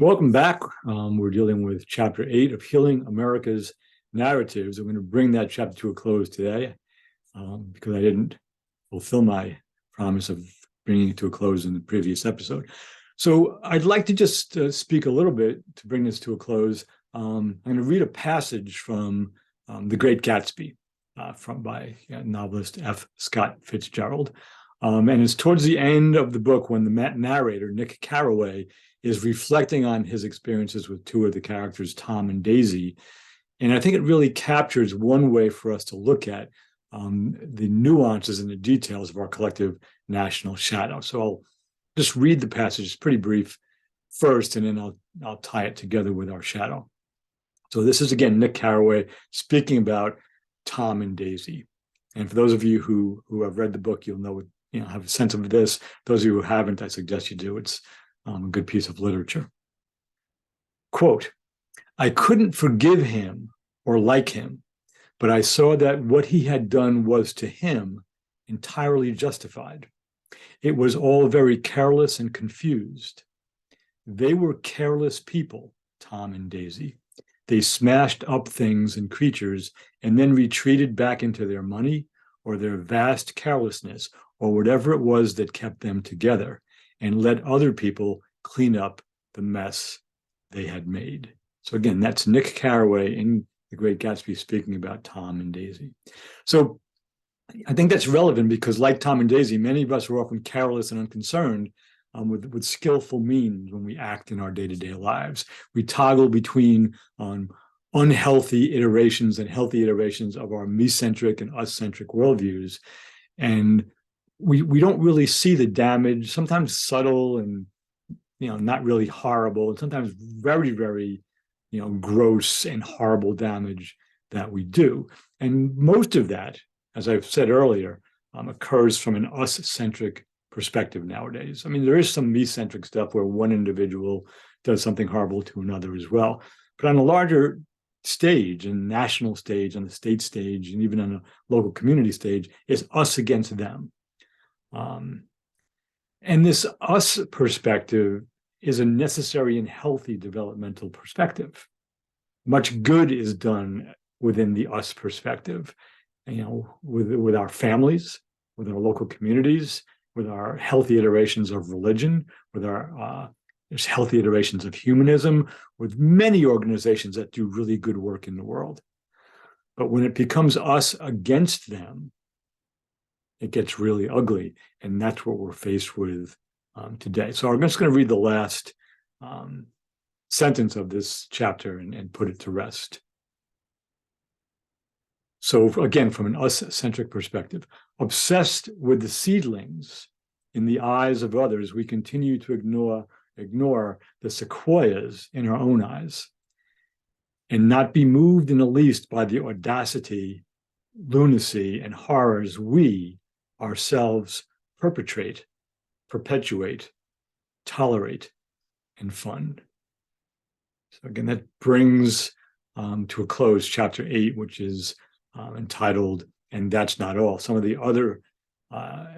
Welcome back. We're dealing with Chapter 8 of Healing America's Narratives. I'm going to bring that chapter to a close today because I didn't fulfill my promise of bringing it to a close in the previous episode. So I'd like to just speak a little bit to bring this to a close. I'm going to read a passage from The Great Gatsby by novelist F. Scott Fitzgerald. And it's towards the end of the book when the narrator, Nick Carraway, is reflecting on his experiences with two of the characters, Tom and Daisy. And I think it really captures one way for us to look at the nuances and the details of our collective national shadow. So I'll just read the passage. It's pretty brief first, and then I'll tie it together with our shadow. So this is, again, Nick Carraway speaking about Tom and Daisy. And for those of you who have read the book, you'll know, have a sense of this. Those of you who haven't, I suggest you do. It's a good piece of literature. Quote, "I couldn't forgive him or like him, but I saw that what he had done was to him entirely justified. It was all very careless and confused. They were careless people, Tom and Daisy. They smashed up things and creatures and then retreated back into their money or their vast carelessness or whatever it was that kept them together, and let other people clean up the mess they had made." So again, that's Nick Carraway in The Great Gatsby speaking about Tom and Daisy. So I think that's relevant because, like Tom and Daisy, many of us are often careless and unconcerned with skillful means when we act in our day-to-day lives. We toggle between unhealthy iterations and healthy iterations of our me-centric and us-centric worldviews. And we don't really see the damage, sometimes subtle and not really horrible, and sometimes very, very gross and horrible damage that we do. And most of that, as I've said earlier, occurs from an us-centric perspective nowadays. I mean, there is some me-centric stuff where one individual does something horrible to another as well. But on a larger stage, and national stage, on the state stage, and even on a local community stage, it's us against them. And this us perspective is a necessary and healthy developmental perspective. Much good is done within the us perspective, with our families, with our local communities, with our healthy iterations of religion, with our there's healthy iterations of humanism, with many organizations that do really good work in the world. But when it becomes us against them, it gets really ugly, and that's what we're faced with today. So I'm just going to read the last sentence of this chapter and put it to rest. So again, from an us-centric perspective, obsessed with the seedlings in the eyes of others, we continue to ignore the sequoias in our own eyes and not be moved in the least by the audacity, lunacy, and horrors we ourselves perpetuate, tolerate, and fund. So again, that brings to a close Chapter 8, which is entitled, "And That's Not All." Some of the other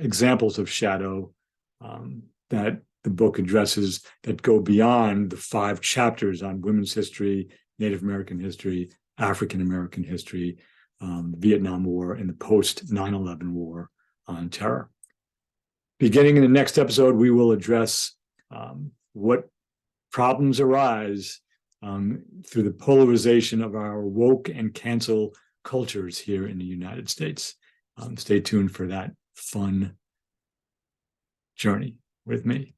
examples of shadow that the book addresses that go beyond the 5 chapters on women's history, Native American history, African American history, the Vietnam War, and the post-9/11 war on terror. Beginning in the next episode, we will address what problems arise through the polarization of our woke and cancel cultures here in the United States. Stay tuned for that fun journey with me.